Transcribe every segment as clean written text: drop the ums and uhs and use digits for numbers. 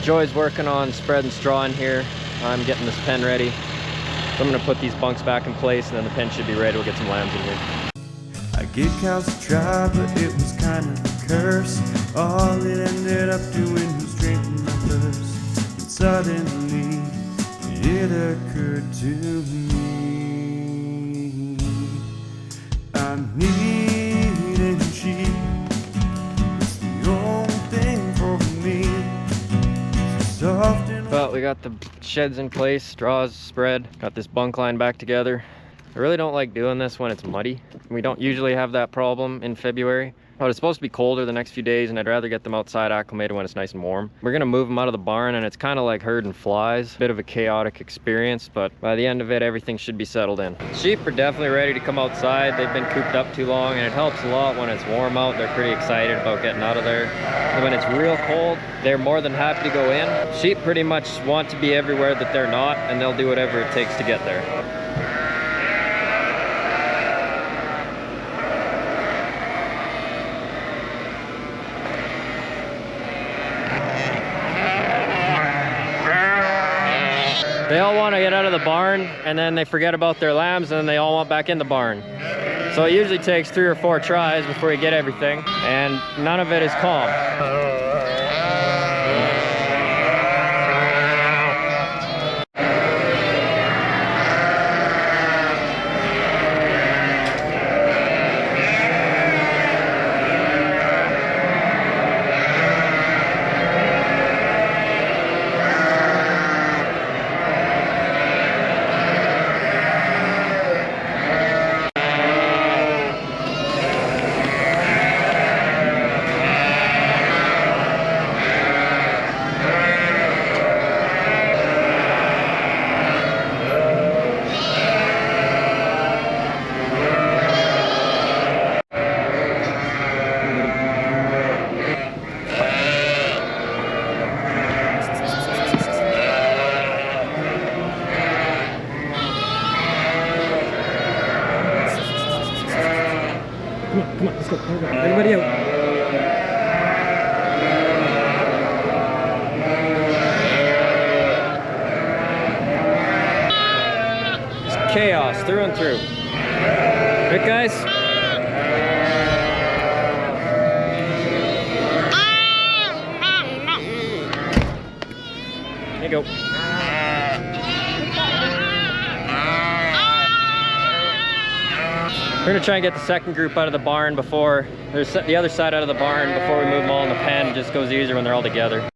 Joy's working on spreading straw in here. I'm getting this pen ready. So I'm gonna put these bunks back in place and then the pen should be ready. We'll get some lambs in here. I gave cows a try, but it was kind of a curse. All it ended up doing was drinking my purse. And suddenly, it occurred to me, I'm needing sheep. It's the only thing for me. Soft and Well, we got the sheds in place, straws spread, got this bunk line back together. I really don't like doing this when it's muddy. We don't usually have that problem in February, but it's supposed to be colder the next few days and I'd rather get them outside acclimated when it's nice and warm. We're gonna move them out of the barn and it's kind of like herding flies. Bit of a chaotic experience, but by the end of it, everything should be settled in. Sheep are definitely ready to come outside. They've been cooped up too long and it helps a lot when it's warm out. They're pretty excited about getting out of there. And when it's real cold, they're more than happy to go in. Sheep pretty much want to be everywhere that they're not and they'll do whatever it takes to get there. They all want to get out of the barn and then they forget about their lambs and then they all want back in the barn. So it usually takes 3 or 4 tries before you get everything and none of it is calm. Come on, let's go. Everybody out. It's chaos through and through. Right, guys? There you go. We're gonna try and get the second group out of the barn before, there's the other side out of the barn before we move them all in the pen. It just goes easier when they're all together.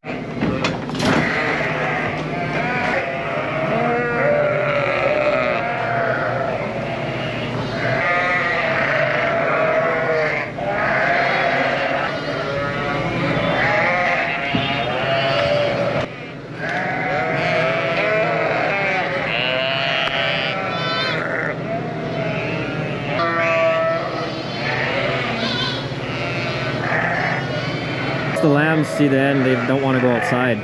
The lambs see the end, they don't want to go outside.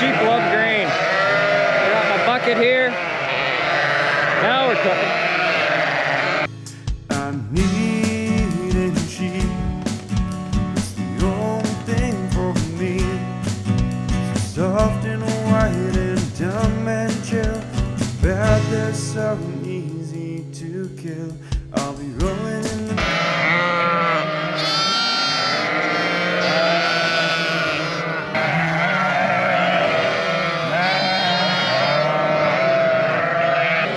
Sheep love grain. I got my bucket here. Now we're cooking. I'm needing sheep. It's the only thing for me. Soft and white and dumb and chill. Bad, they're so easy to kill. I'll be rolling in the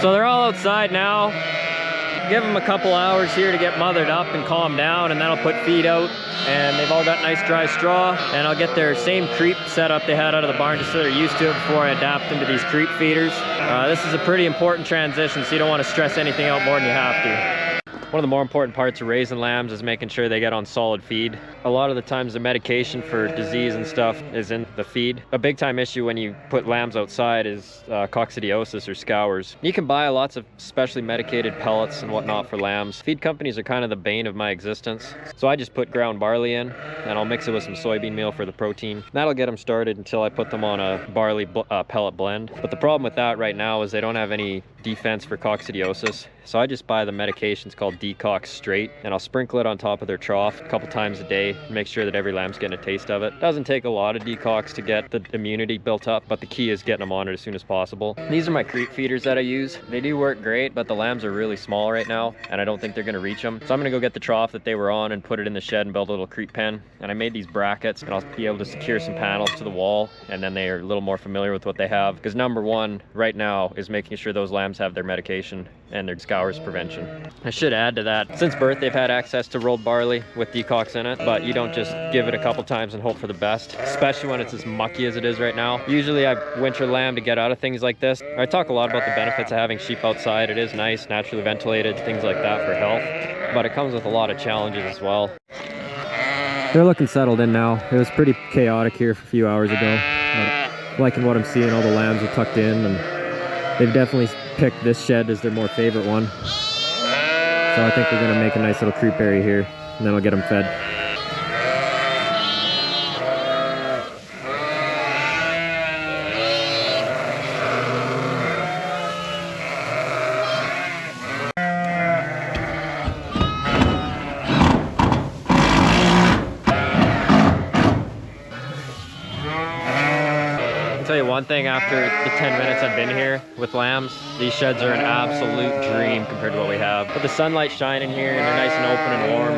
So they're all outside now. Give them a couple hours here to get mothered up and calm down, and then I'll put feed out. And they've all got nice dry straw, and I'll get their same creep setup they had out of the barn just so they're used to it before I adapt them to these creep feeders. This is a pretty important transition, so you don't want to stress anything out more than you have to. One of the more important parts of raising lambs is making sure they get on solid feed. A lot of the times the medication for disease and stuff is in the feed. A big time issue when you put lambs outside is coccidiosis or scours. You can buy lots of specially medicated pellets and whatnot for lambs. Feed companies are kind of the bane of my existence. So I just put ground barley in and I'll mix it with some soybean meal for the protein. That'll get them started until I put them on a barley pellet blend. But the problem with that right now is they don't have any defense for coccidiosis. So I just buy the medications called Decox straight, and I'll sprinkle it on top of their trough a couple times a day, make sure that every lamb's getting a taste of it. Doesn't take a lot of Decox to get the immunity built up, but the key is getting them on it as soon as possible. These are my creep feeders that I use. They do work great, but the lambs are really small right now, and I don't think they're gonna reach them. So I'm gonna go get the trough that they were on and put it in the shed and build a little creep pen. And I made these brackets, and I'll be able to secure some panels to the wall, and then they are a little more familiar with what they have. Because number one right now is making sure those lambs have their medication and their scours prevention. I should add to that, since birth they've had access to rolled barley with Decox in it, but you don't just give it a couple times and hope for the best, especially when it's as mucky as it is right now. Usually I winter lamb to get out of things like this. I talk a lot about the benefits of having sheep outside. It is nice, naturally ventilated, things like that for health, but it comes with a lot of challenges as well. They're looking settled in now. It was pretty chaotic here a few hours ago, but liking what I'm seeing. All the lambs are tucked in, and they've definitely picked this shed as their more favorite one. So I think we're gonna make a nice little creep area here, and then I'll get them fed. I'll tell you one thing, after the 10 minutes I've been here with lambs, these sheds are an absolute dream compared to what we have. But the sunlight's shining here and they're nice and open and warm.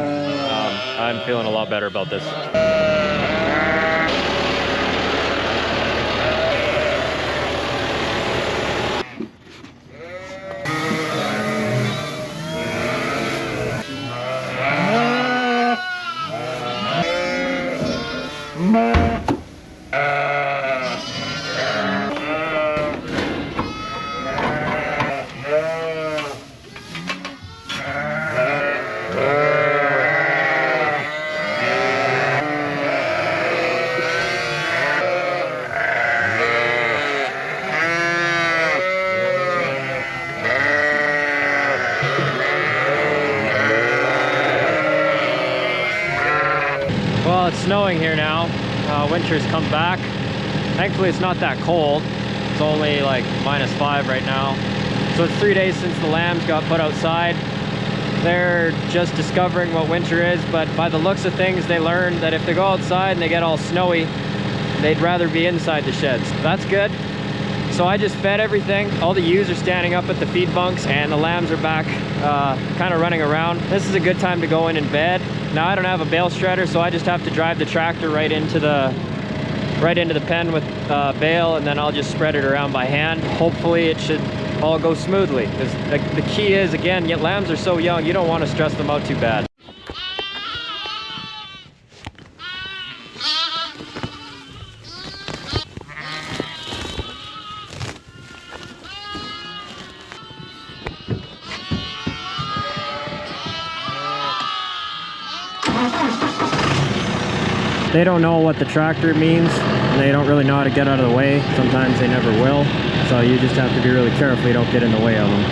I'm feeling a lot better about this. Well, it's snowing here now. Winter's come back. Thankfully it's not that cold. It's only like -5 right now. So it's 3 days since the lambs got put outside. They're just discovering what winter is, but by the looks of things they learned that if they go outside and they get all snowy, they'd rather be inside the sheds. That's good. So I just fed everything. All the ewes are standing up at the feed bunks and the lambs are back kind of running around. This is a good time to go in and bed. Now I don't have a bale shredder, so I just have to drive the tractor right into the pen with bale, and then I'll just spread it around by hand. Hopefully it should all go smoothly, because the key is, again, lambs are so young, you don't want to stress them out too bad. They don't know what the tractor means. They don't really know how to get out of the way. Sometimes they never will. So you just have to be really careful you don't get in the way of them.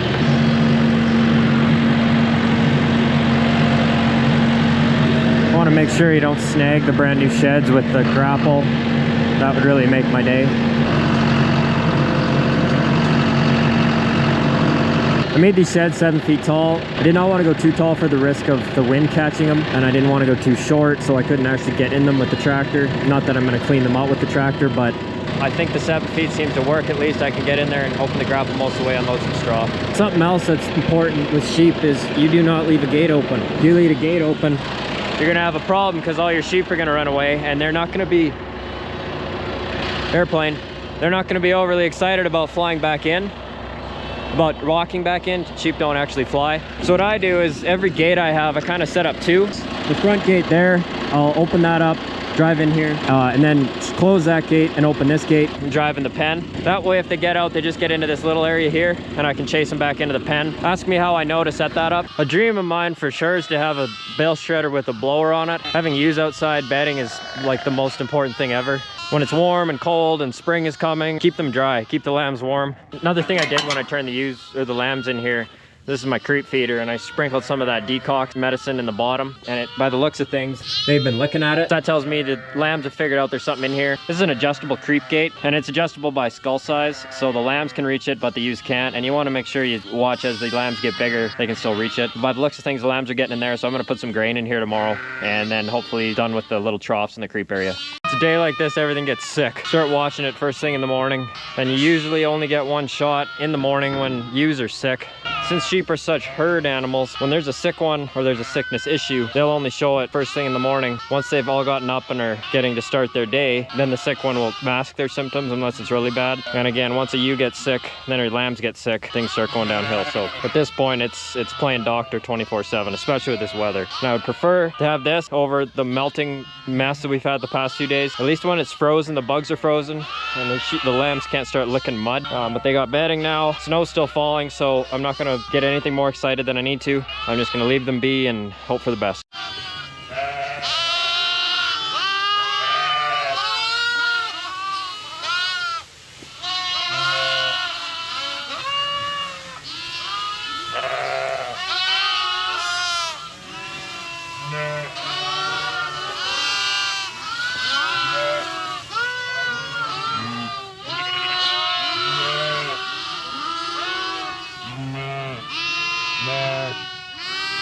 I want to make sure you don't snag the brand new sheds with the grapple. That would really make my day. I made these sheds 7 feet tall. I did not want to go too tall for the risk of the wind catching them, and I didn't want to go too short, so I couldn't actually get in them with the tractor. Not that I'm going to clean them out with the tractor, but I think the 7 feet seems to work. At least I can get in there and open the grapple most of the way, unload some straw. Something else that's important with sheep is you do not leave a gate open. If you leave a gate open, you're going to have a problem, because all your sheep are going to run away, and they're not going to be airplane. They're not going to be overly excited about flying back in. About walking back in. Sheep don't actually fly. So what I do is every gate I have, I kind of set up two. The front gate there, I'll open that up drive in here, and then close that gate and open this gate and drive in the pen. That way, if they get out, they just get into this little area here and I can chase them back into the pen. Ask me how I know to set that up. A dream of mine for sure is to have a bale shredder with a blower on it. Having ewes outside bedding is like the most important thing ever. When it's warm and cold and spring is coming, keep them dry, keep the lambs warm. Another thing I did when I turned the ewes or the lambs in here, this is my creep feeder, and I sprinkled some of that decox medicine in the bottom, and it, by the looks of things, they've been licking at it. That tells me the lambs have figured out there's something in here. This is an adjustable creep gate, and it's adjustable by skull size, so the lambs can reach it, but the ewes can't, and you want to make sure you watch as the lambs get bigger, they can still reach it. By the looks of things, the lambs are getting in there, so I'm going to put some grain in here tomorrow, and then hopefully done with the little troughs in the creep area. It's a day like this, everything gets sick. Start watching it first thing in the morning, and you usually only get one shot in the morning when ewes are sick. Since sheep are such herd animals, when there's a sick one or there's a sickness issue, they'll only show it first thing in the morning. Once they've all gotten up and are getting to start their day, then the sick one will mask their symptoms unless it's really bad. And again, once a ewe gets sick, then her lambs get sick, things start going downhill. So at this point, it's playing doctor 24/7, especially with this weather. And I would prefer to have this over the melting mess that we've had the past few days. At least when it's frozen, the bugs are frozen, and the lambs can't start licking mud. But they got bedding now. Snow's still falling, so I'm not gonna get anything more excited than I need to. I'm just gonna leave them be and hope for the best.